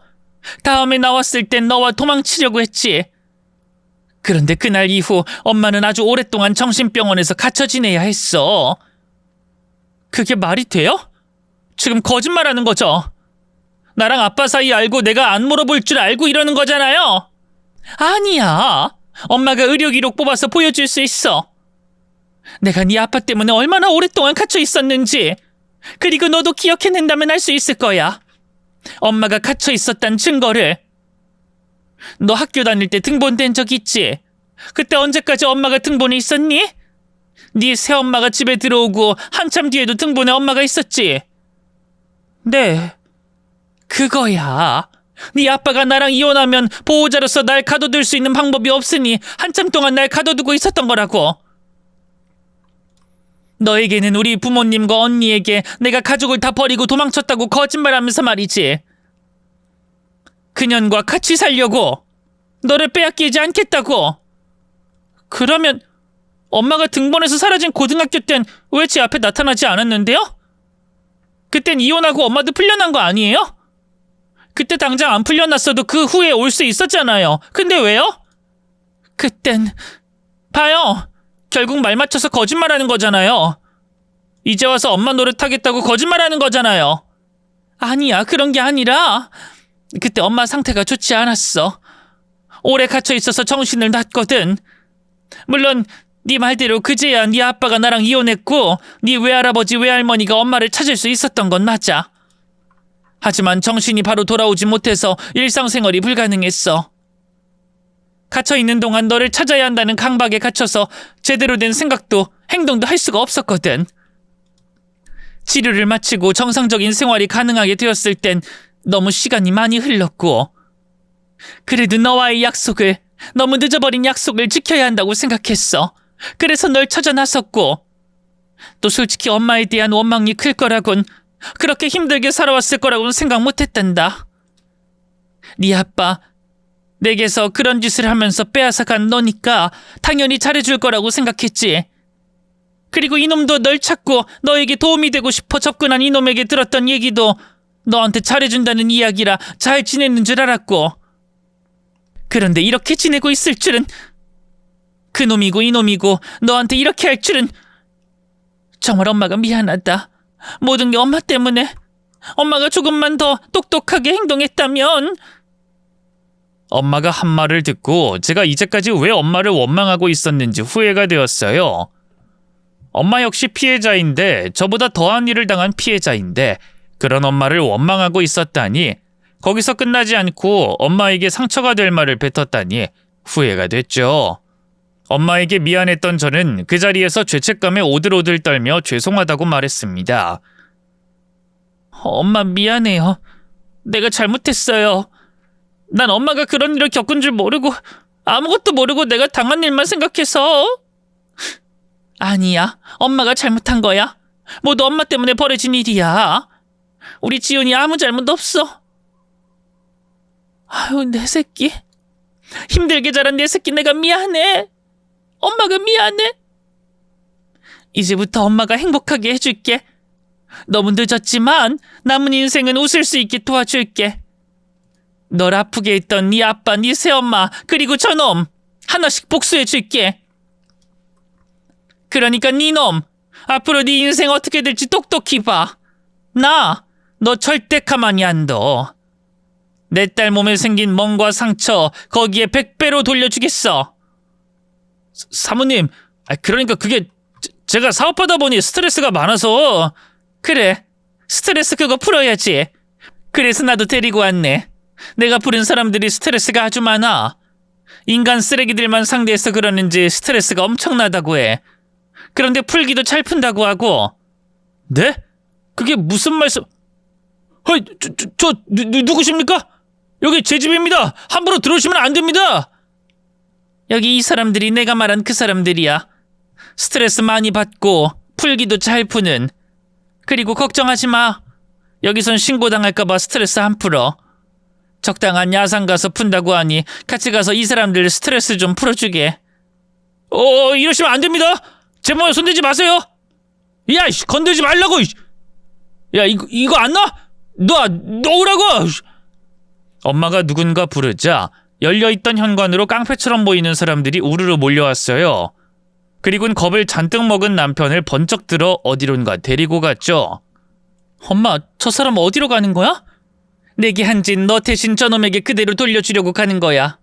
Speaker 1: 다음에 나왔을 땐 너와 도망치려고 했지. 그런데 그날 이후 엄마는 아주 오랫동안 정신병원에서 갇혀 지내야 했어. 그게 말이 돼요? 지금 거짓말하는 거죠? 나랑 아빠 사이 알고 내가 안 물어볼 줄 알고 이러는 거잖아요. 아니야. 엄마가 의료 기록 뽑아서 보여줄 수 있어. 내가 네 아빠 때문에 얼마나 오랫동안 갇혀 있었는지. 그리고 너도 기억해낸다면 알 수 있을 거야. 엄마가 갇혀 있었단 증거를. 너 학교 다닐 때 등본된 적 있지? 그때 언제까지 엄마가 등본에 있었니? 네 새엄마가 집에 들어오고 한참 뒤에도 등본에 엄마가 있었지? 네, 그거야. 네 아빠가 나랑 이혼하면 보호자로서 날 가둬둘 수 있는 방법이 없으니 한참 동안 날 가둬두고 있었던 거라고. 너에게는 우리 부모님과 언니에게 내가 가족을 다 버리고 도망쳤다고 거짓말하면서 말이지. 그년과 같이 살려고. 너를 빼앗기지 않겠다고. 그러면 엄마가 등본에서 사라진 고등학교 땐 왜 제 앞에 나타나지 않았는데요? 그땐 이혼하고 엄마도 풀려난 거 아니에요? 그때 당장 안 풀려났어도 그 후에 올 수 있었잖아요. 근데 왜요? 그땐 봐요. 결국 말 맞춰서 거짓말하는 거잖아요. 이제 와서 엄마 노릇하겠다고 거짓말하는 거잖아요. 아니야, 그런 게 아니라 그때 엄마 상태가 좋지 않았어. 오래 갇혀 있어서 정신을 놨거든. 물론 네 말대로 그제야 네 아빠가 나랑 이혼했고 네 외할아버지 외할머니가 엄마를 찾을 수 있었던 건 맞아. 하지만 정신이 바로 돌아오지 못해서 일상생활이 불가능했어. 갇혀있는 동안 너를 찾아야 한다는 강박에 갇혀서 제대로 된 생각도 행동도 할 수가 없었거든. 치료를 마치고 정상적인 생활이 가능하게 되었을 땐 너무 시간이 많이 흘렀고 그래도 너와의 약속을, 너무 늦어버린 약속을 지켜야 한다고 생각했어. 그래서 널 찾아 나섰고 또 솔직히 엄마에 대한 원망이 클 거라곤, 그렇게 힘들게 살아왔을 거라고는 생각 못했단다. 네 아빠 내게서 그런 짓을 하면서 빼앗아간 너니까 당연히 잘해줄 거라고 생각했지. 그리고 이놈도 널 찾고 너에게 도움이 되고 싶어 접근한 이놈에게 들었던 얘기도 너한테 잘해준다는 이야기라 잘 지냈는 줄 알았고. 그런데 이렇게 지내고 있을 줄은, 그놈이고 이놈이고 너한테 이렇게 할 줄은. 정말 엄마가 미안하다. 모든 게 엄마 때문에. 엄마가 조금만 더 똑똑하게 행동했다면.
Speaker 2: 엄마가 한 말을 듣고 제가 이제까지 왜 엄마를 원망하고 있었는지 후회가 되었어요. 엄마 역시 피해자인데 저보다 더한 일을 당한 피해자인데 그런 엄마를 원망하고 있었다니, 거기서 끝나지 않고 엄마에게 상처가 될 말을 뱉었다니 후회가 됐죠. 엄마에게 미안했던 저는 그 자리에서 죄책감에 오들오들 떨며 죄송하다고 말했습니다.
Speaker 1: 엄마 미안해요. 내가 잘못했어요. 난 엄마가 그런 일을 겪은 줄 모르고 아무것도 모르고 내가 당한 일만 생각해서. 아니야, 엄마가 잘못한 거야. 모두 엄마 때문에 벌어진 일이야. 우리 지훈이 아무 잘못 없어. 아유, 내 새끼. 힘들게 자란 내 새끼 내가 미안해. 엄마가 미안해. 이제부터 엄마가 행복하게 해줄게. 너무 늦었지만 남은 인생은 웃을 수 있게 도와줄게. 널 아프게 했던 네 아빠, 네 새엄마, 그리고 저놈 하나씩 복수해줄게. 그러니까 네놈 앞으로 네 인생 어떻게 될지 똑똑히 봐. 너 절대 가만히 안 둬. 내 딸 몸에 생긴 멍과 상처 거기에 100배로 돌려주겠어.
Speaker 2: 사모님, 그러니까 그게 제가 사업하다 보니 스트레스가 많아서.
Speaker 1: 그래, 스트레스 그거 풀어야지. 그래서 나도 데리고 왔네. 내가 부른 사람들이 스트레스가 아주 많아. 인간 쓰레기들만 상대해서 그러는지 스트레스가 엄청나다고 해. 그런데 풀기도 잘 푼다고 하고.
Speaker 2: 네? 그게 무슨 말씀? 누구십니까? 여기 제 집입니다. 함부로 들어오시면 안 됩니다.
Speaker 1: 여기 이 사람들이 내가 말한 그 사람들이야. 스트레스 많이 받고 풀기도 잘 푸는. 그리고 걱정하지 마. 여기선 신고당할까봐 스트레스 안 풀어. 적당한 야산 가서 푼다고 하니 같이 가서 이 사람들 스트레스 좀 풀어주게.
Speaker 2: 이러시면 안 됩니다. 제 몸에 손대지 마세요. 야, 건들지 말라고. 야, 이거 안 놔? 놓으라고. 엄마가 누군가 부르자 열려있던 현관으로 깡패처럼 보이는 사람들이 우르르 몰려왔어요. 그리고는 겁을 잔뜩 먹은 남편을 번쩍 들어 어디론가 데리고 갔죠.
Speaker 1: 엄마, 저 사람 어디로 가는 거야? 내게 한 짓 너 대신 저놈에게 그대로 돌려주려고 가는 거야.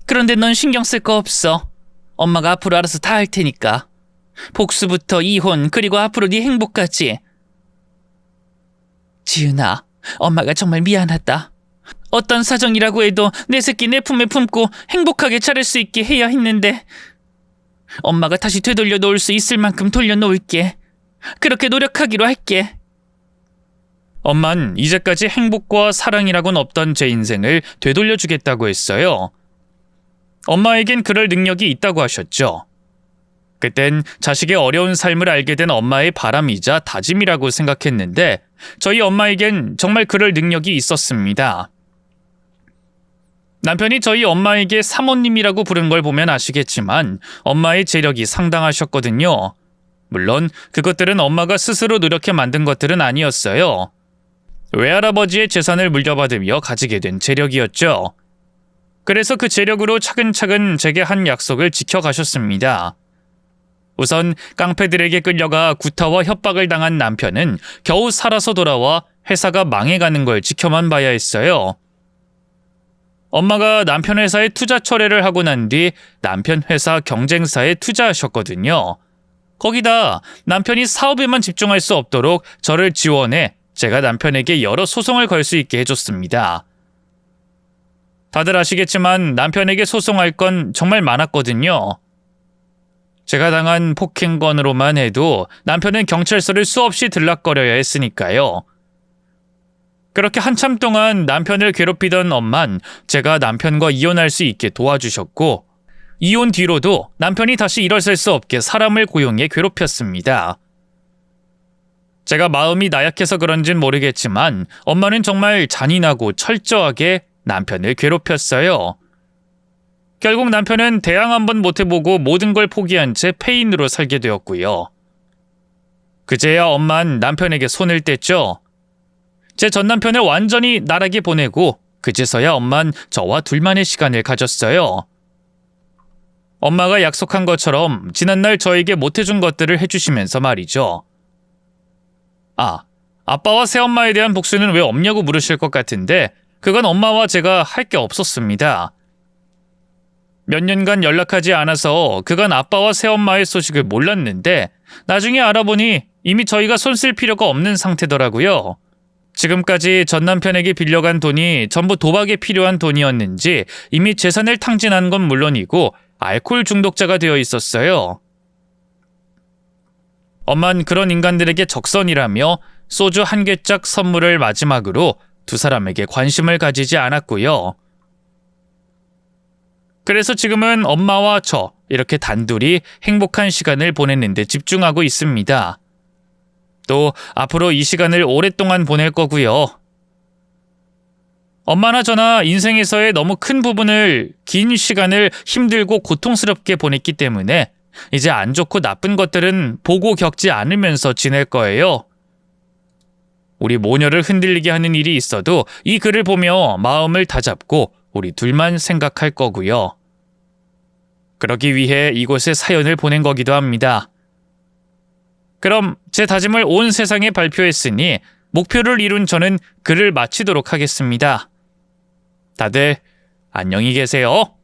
Speaker 1: 그런데 넌 신경 쓸 거 없어. 엄마가 앞으로 알아서 다 할 테니까. 복수부터 이혼, 그리고 앞으로 네 행복까지. 지은아, 엄마가 정말 미안하다. 어떤 사정이라고 해도 내 새끼 내 품에 품고 행복하게 자랄 수 있게 해야 했는데 엄마가 다시 되돌려 놓을 수 있을 만큼 돌려놓을게. 그렇게 노력하기로 할게.
Speaker 2: 엄만 이제까지 행복과 사랑이라곤 없던 제 인생을 되돌려주겠다고 했어요. 엄마에겐 그럴 능력이 있다고 하셨죠. 그땐 자식의 어려운 삶을 알게 된 엄마의 바람이자 다짐이라고 생각했는데 저희 엄마에겐 정말 그럴 능력이 있었습니다. 남편이 저희 엄마에게 사모님이라고 부른 걸 보면 아시겠지만 엄마의 재력이 상당하셨거든요. 물론 그것들은 엄마가 스스로 노력해 만든 것들은 아니었어요. 외할아버지의 재산을 물려받으며 가지게 된 재력이었죠. 그래서 그 재력으로 차근차근 제게 한 약속을 지켜가셨습니다. 우선 깡패들에게 끌려가 구타와 협박을 당한 남편은 겨우 살아서 돌아와 회사가 망해가는 걸 지켜만 봐야 했어요. 엄마가 남편 회사에 투자 철회를 하고 난 뒤 남편 회사 경쟁사에 투자하셨거든요. 거기다 남편이 사업에만 집중할 수 없도록 저를 지원해 제가 남편에게 여러 소송을 걸 수 있게 해줬습니다. 다들 아시겠지만 남편에게 소송할 건 정말 많았거든요. 제가 당한 폭행건으로만 해도 남편은 경찰서를 수없이 들락거려야 했으니까요. 그렇게 한참 동안 남편을 괴롭히던 엄만 제가 남편과 이혼할 수 있게 도와주셨고 이혼 뒤로도 남편이 다시 일어설 수 없게 사람을 고용해 괴롭혔습니다. 제가 마음이 나약해서 그런진 모르겠지만 엄마는 정말 잔인하고 철저하게 남편을 괴롭혔어요. 결국 남편은 대항 한번 못해보고 모든 걸 포기한 채 폐인으로 살게 되었고요. 그제야 엄만 남편에게 손을 뗐죠. 제 전남편을 완전히 나락에 보내고 그제서야 엄만 저와 둘만의 시간을 가졌어요. 엄마가 약속한 것처럼 지난날 저에게 못해준 것들을 해주시면서 말이죠. 아빠와 새엄마에 대한 복수는 왜 없냐고 물으실 것 같은데 그건 엄마와 제가 할 게 없었습니다. 몇 년간 연락하지 않아서 그간 아빠와 새엄마의 소식을 몰랐는데 나중에 알아보니 이미 저희가 손 쓸 필요가 없는 상태더라고요. 지금까지 전 남편에게 빌려간 돈이 전부 도박에 필요한 돈이었는지 이미 재산을 탕진한 건 물론이고 알코올 중독자가 되어 있었어요. 엄만 그런 인간들에게 적선이라며 소주 한 개짝 선물을 마지막으로 두 사람에게 관심을 가지지 않았고요. 그래서 지금은 엄마와 저 이렇게 단둘이 행복한 시간을 보냈는데 집중하고 있습니다. 또 앞으로 이 시간을 오랫동안 보낼 거고요. 엄마나 저나 인생에서의 너무 큰 부분을 긴 시간을 힘들고 고통스럽게 보냈기 때문에 이제 안 좋고 나쁜 것들은 보고 겪지 않으면서 지낼 거예요. 우리 모녀를 흔들리게 하는 일이 있어도 이 글을 보며 마음을 다잡고 우리 둘만 생각할 거고요. 그러기 위해 이곳에 사연을 보낸 거기도 합니다. 그럼 제 다짐을 온 세상에 발표했으니 목표를 이룬 저는 글을 마치도록 하겠습니다. 다들 안녕히 계세요.